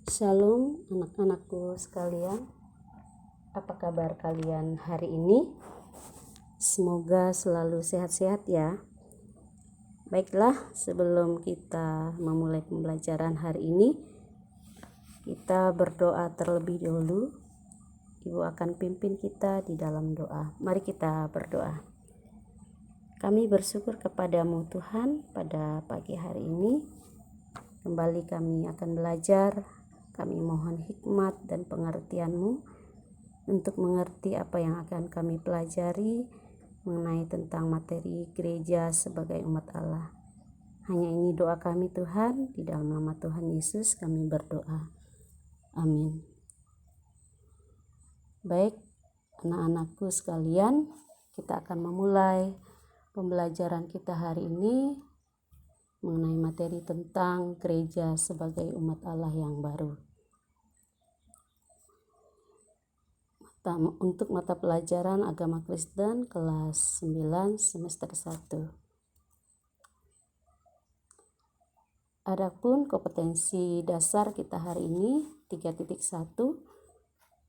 Shalom anak-anakku sekalian, apa kabar kalian hari ini? Semoga selalu sehat-sehat ya. Baiklah, sebelum kita memulai pembelajaran hari ini, kita berdoa terlebih dahulu. Ibu akan pimpin kita di dalam doa. Mari kita berdoa. Kami bersyukur kepadamu Tuhan pada pagi hari ini. Kembali kami akan belajar. Kami mohon hikmat dan pengertian-Mu untuk mengerti apa yang akan kami pelajari mengenai tentang materi gereja sebagai umat Allah. Hanya ini doa kami Tuhan, di dalam nama Tuhan Yesus kami berdoa. Amin. Baik, anak-anakku sekalian, kita akan memulai pembelajaran kita hari ini mengenai materi tentang gereja sebagai umat Allah yang baru. Untuk mata pelajaran agama Kristen kelas 9 semester 1. Adapun kompetensi dasar kita hari ini 3.1,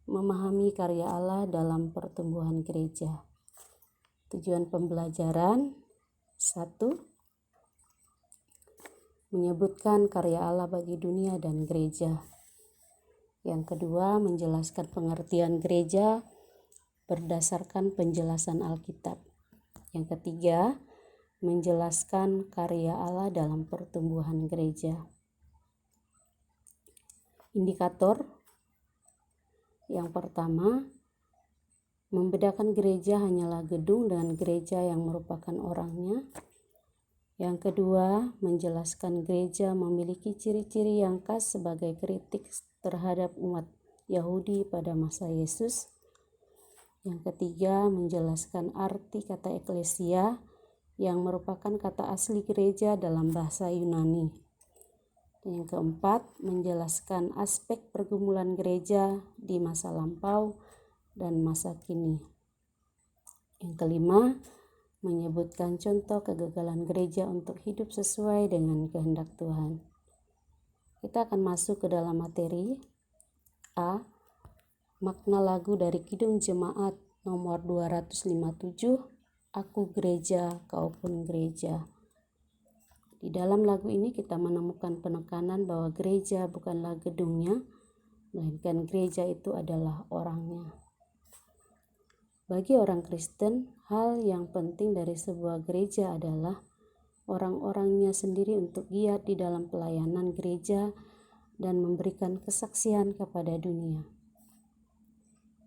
memahami karya Allah dalam pertumbuhan gereja. Tujuan pembelajaran 1. Menyebutkan karya Allah bagi dunia dan gereja. Yang kedua, menjelaskan pengertian gereja berdasarkan penjelasan Alkitab. Yang ketiga, menjelaskan karya Allah dalam pertumbuhan gereja. Indikator yang pertama, membedakan gereja hanyalah gedung dengan gereja yang merupakan orangnya. Yang kedua, menjelaskan gereja memiliki ciri-ciri yang khas sebagai kritik terhadap umat Yahudi pada masa Yesus. Yang ketiga, menjelaskan arti kata eklesia yang merupakan kata asli gereja dalam bahasa Yunani. Yang keempat, menjelaskan aspek pergumulan gereja di masa lampau dan masa kini. Yang kelima, menyebutkan contoh kegagalan gereja untuk hidup sesuai dengan kehendak Tuhan. Kita akan masuk ke dalam materi. A. Makna lagu dari Kidung Jemaat nomor 257, Aku Gereja, Kau Pun Gereja. Di dalam lagu ini kita menemukan penekanan bahwa gereja bukanlah gedungnya, melainkan gereja itu adalah orangnya. Bagi orang Kristen, hal yang penting dari sebuah gereja adalah orang-orangnya sendiri untuk giat di dalam pelayanan gereja dan memberikan kesaksian kepada dunia.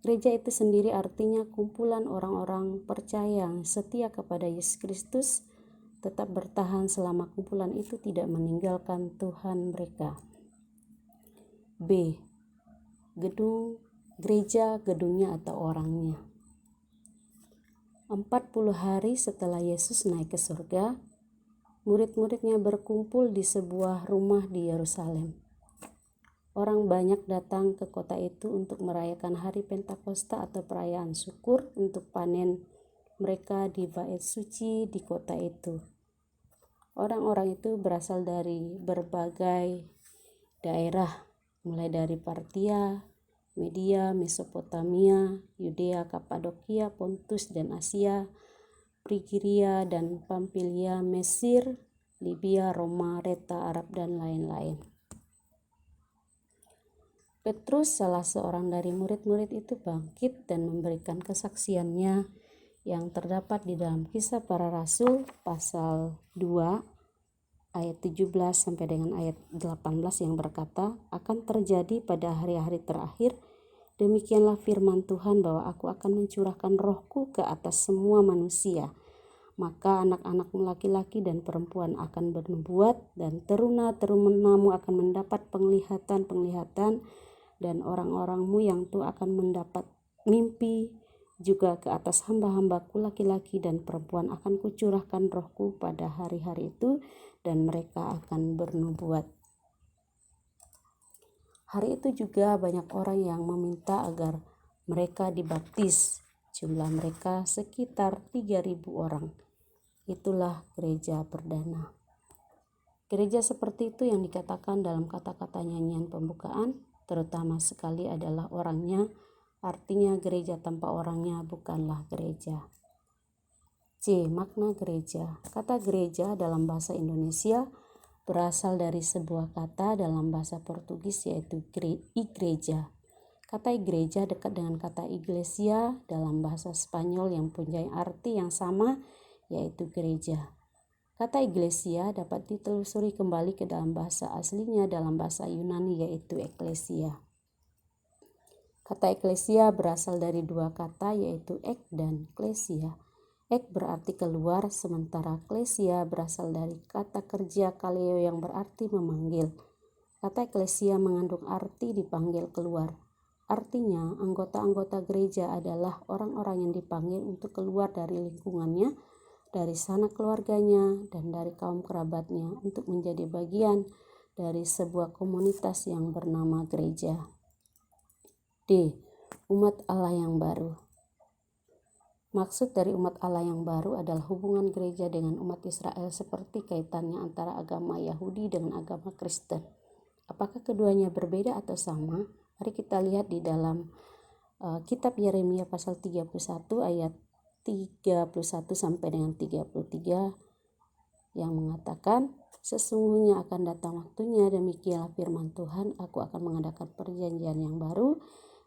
Gereja itu sendiri artinya kumpulan orang-orang percaya yang setia kepada Yesus Kristus, tetap bertahan selama kumpulan itu tidak meninggalkan Tuhan mereka. B. Gedung gereja, gedungnya atau orangnya. 40 hari setelah Yesus naik ke surga, murid-muridnya berkumpul di sebuah rumah di Yerusalem. Orang banyak datang ke kota itu untuk merayakan hari Pentakosta atau perayaan syukur untuk panen mereka di bait suci di kota itu. Orang-orang itu berasal dari berbagai daerah, mulai dari Partia, Media, Mesopotamia, Yudea, Kapadokia, Pontus dan Asia, Frigia dan Pamfilia, Mesir, Libya, Roma, Reta, Arab dan lain-lain. Petrus, salah seorang dari murid-murid itu, bangkit dan memberikan kesaksiannya yang terdapat di dalam Kisah Para Rasul pasal 2 ayat 17 sampai dengan ayat 18 yang berkata, akan terjadi pada hari-hari terakhir, demikianlah firman Tuhan bahwa aku akan mencurahkan rohku ke atas semua manusia. Maka anak-anakmu laki-laki dan perempuan akan bernubuat, dan teruna-terunamu akan mendapat penglihatan-penglihatan, dan orang-orangmu yang tua akan mendapat mimpi. Juga ke atas hamba-hambaku laki-laki dan perempuan akan kucurahkan rohku pada hari-hari itu, dan mereka akan bernubuat. Hari itu juga banyak orang yang meminta agar mereka dibaptis. Jumlah mereka sekitar 3.000 orang. Itulah gereja perdana. Gereja seperti itu yang dikatakan dalam kata-kata nyanyian pembukaan, terutama sekali adalah orangnya, artinya gereja tanpa orangnya bukanlah gereja. C. Makna gereja. Kata gereja dalam bahasa Indonesia berasal dari sebuah kata dalam bahasa Portugis yaitu igreja. Kata igreja dekat dengan kata iglesia dalam bahasa Spanyol yang punya arti yang sama yaitu gereja. Kata iglesia dapat ditelusuri kembali ke dalam bahasa aslinya dalam bahasa Yunani yaitu eklesia. Kata eklesia berasal dari dua kata yaitu ek dan klesia. Ek berarti keluar, sementara klesia berasal dari kata kerja kaleo yang berarti memanggil. Kata eklesia mengandung arti dipanggil keluar. Artinya, anggota-anggota gereja adalah orang-orang yang dipanggil untuk keluar dari lingkungannya, dari sanak keluarganya, dan dari kaum kerabatnya untuk menjadi bagian dari sebuah komunitas yang bernama gereja. D. Umat Allah yang baru. Maksud dari umat Allah yang baru adalah hubungan gereja dengan umat Israel seperti kaitannya antara agama Yahudi dengan agama Kristen. Apakah keduanya berbeda atau sama? Mari kita lihat di dalam kitab Yeremia pasal 31 ayat 31 sampai dengan 33 yang mengatakan, sesungguhnya akan datang waktunya, demikianlah firman Tuhan, aku akan mengadakan perjanjian yang baru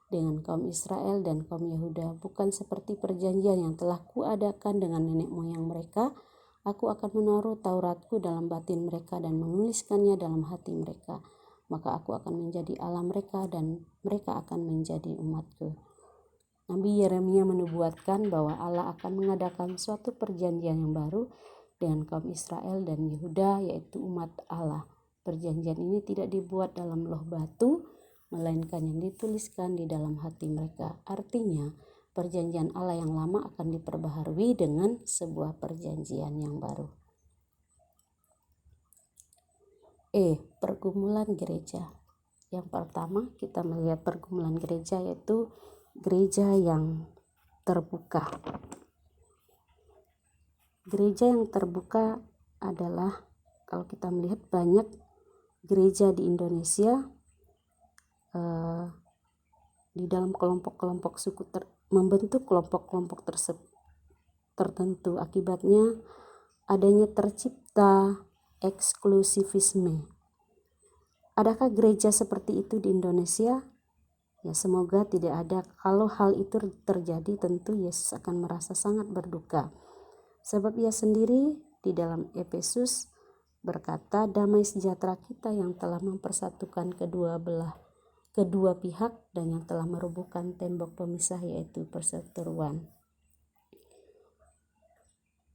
dengan kaum Israel dan kaum Yehuda, bukan seperti perjanjian yang telah kuadakan dengan nenek moyang mereka. Aku akan menaruh Tauratku dalam batin mereka dan menuliskannya dalam hati mereka. Maka aku akan menjadi Allah mereka dan mereka akan menjadi umatku. Nabi Yeremia menubuatkan bahwa Allah akan mengadakan suatu perjanjian yang baru dengan kaum Israel dan Yehuda, yaitu umat Allah. Perjanjian ini tidak dibuat dalam loh batu, melainkan yang dituliskan di dalam hati mereka. Artinya, perjanjian Allah yang lama akan diperbaharui dengan sebuah perjanjian yang baru. E. Pergumulan gereja. Yang pertama, kita melihat pergumulan gereja yaitu gereja yang terbuka. Gereja yang terbuka adalah, kalau kita melihat banyak gereja di Indonesia di dalam kelompok-kelompok suku membentuk kelompok-kelompok tertentu. Akibatnya adanya tercipta eksklusivisme. Adakah gereja seperti itu di Indonesia? Ya, semoga tidak ada. Kalau hal itu terjadi, tentu Yesus akan merasa sangat berduka. Sebab ia sendiri di dalam Efesus berkata, damai sejahtera kita yang telah mempersatukan kedua pihak dan yang telah merubuhkan tembok pemisah, yaitu perseteruan.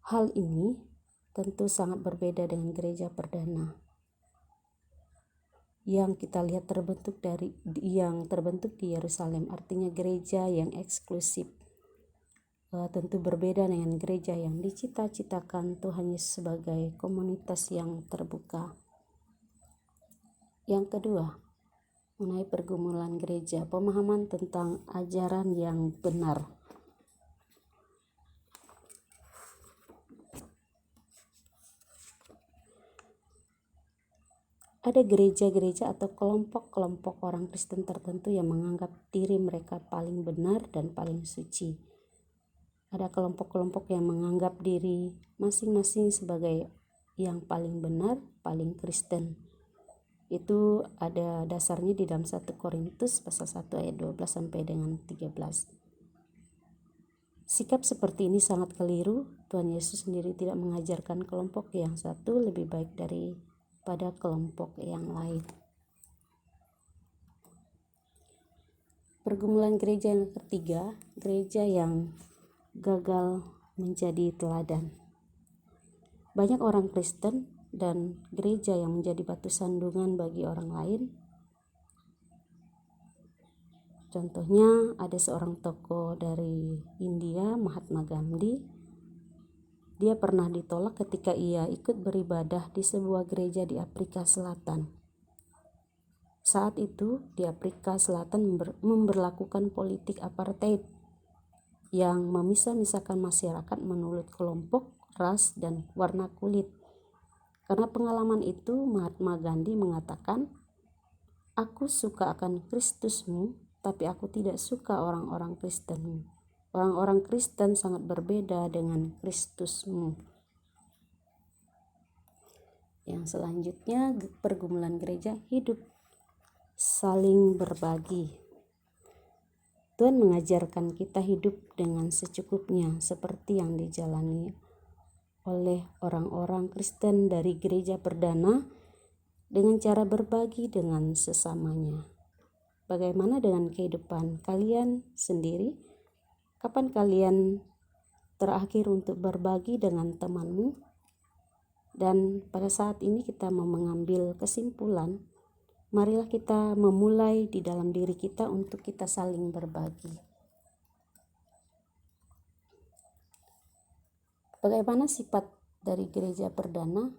Hal ini tentu sangat berbeda dengan gereja perdana yang kita lihat yang terbentuk di Yerusalem, artinya gereja yang eksklusif. Tentu berbeda dengan gereja yang dicita-citakan Tuhan Yesus sebagai komunitas yang terbuka. Yang kedua, mengenai pergumulan gereja, pemahaman tentang ajaran yang benar. Ada gereja-gereja atau kelompok-kelompok orang Kristen tertentu yang menganggap diri mereka paling benar dan paling suci. Ada kelompok-kelompok yang menganggap diri masing-masing sebagai yang paling benar, paling Kristen. Itu ada dasarnya di dalam 1 Korintus pasal 1 ayat 12 sampai dengan 13. Sikap seperti ini sangat keliru. Tuhan Yesus sendiri tidak mengajarkan kelompok yang satu lebih baik pada kelompok yang lain. Pergumulan gereja yang ketiga, gereja yang gagal menjadi teladan. Banyak orang Kristen dan gereja yang menjadi batu sandungan bagi orang lain. Contohnya ada seorang tokoh dari India, Mahatma Gandhi. Dia pernah ditolak ketika ia ikut beribadah di sebuah gereja di Afrika Selatan. Saat itu di Afrika Selatan memberlakukan politik apartheid yang memisah-misahkan masyarakat menurut kelompok, ras, dan warna kulit. Karena pengalaman itu, Mahatma Gandhi mengatakan, "Aku suka akan Kristusmu, tapi aku tidak suka orang-orang Kristenmu. Orang-orang Kristen sangat berbeda dengan Kristusmu." Yang selanjutnya, pergumulan gereja hidup saling berbagi. Tuhan mengajarkan kita hidup dengan secukupnya seperti yang dijalani oleh orang-orang Kristen dari gereja perdana dengan cara berbagi dengan sesamanya. Bagaimana dengan kehidupan kalian sendiri? Kapan kalian terakhir untuk berbagi dengan temanmu? Dan pada saat ini kita mau mengambil kesimpulan, marilah kita memulai di dalam diri kita untuk kita saling berbagi. Bagaimana sifat dari gereja perdana?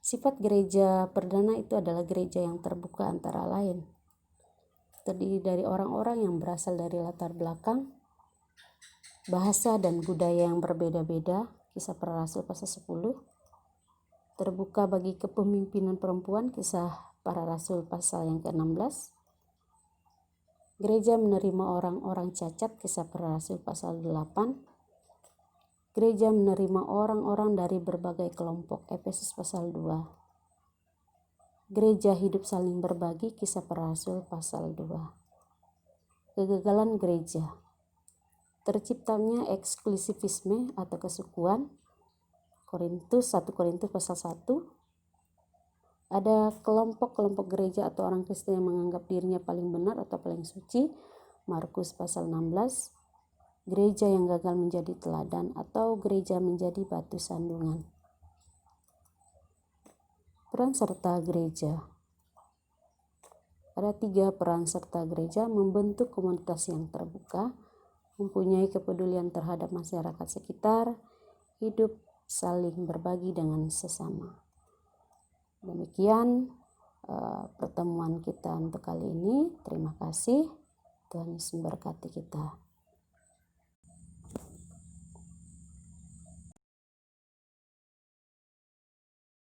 Sifat gereja perdana itu adalah gereja yang terbuka, antara lain terdiri dari orang-orang yang berasal dari latar belakang, bahasa dan budaya yang berbeda-beda. Kisah Para Rasul pasal 10. Terbuka bagi kepemimpinan perempuan. Kisah Para Rasul pasal yang ke-16. Gereja menerima orang-orang cacat. Kisah Para Rasul pasal 8. Gereja menerima orang-orang dari berbagai kelompok. Efesus pasal 2. Gereja hidup saling berbagi. Kisah Para Rasul pasal 2. Kegagalan gereja. Terciptanya eksklusivisme atau kesukuan. 1 Korintus pasal 1. Ada kelompok-kelompok gereja atau orang Kristen yang menganggap dirinya paling benar atau paling suci. Markus pasal 16. Gereja yang gagal menjadi teladan atau gereja menjadi batu sandungan. Peran serta gereja. Ada 3 peran serta gereja: membentuk komunitas yang terbuka, mempunyai kepedulian terhadap masyarakat sekitar, hidup saling berbagi dengan sesama. Demikian pertemuan kita untuk kali ini. Terima kasih. Tuhan Yesus memberkati kita.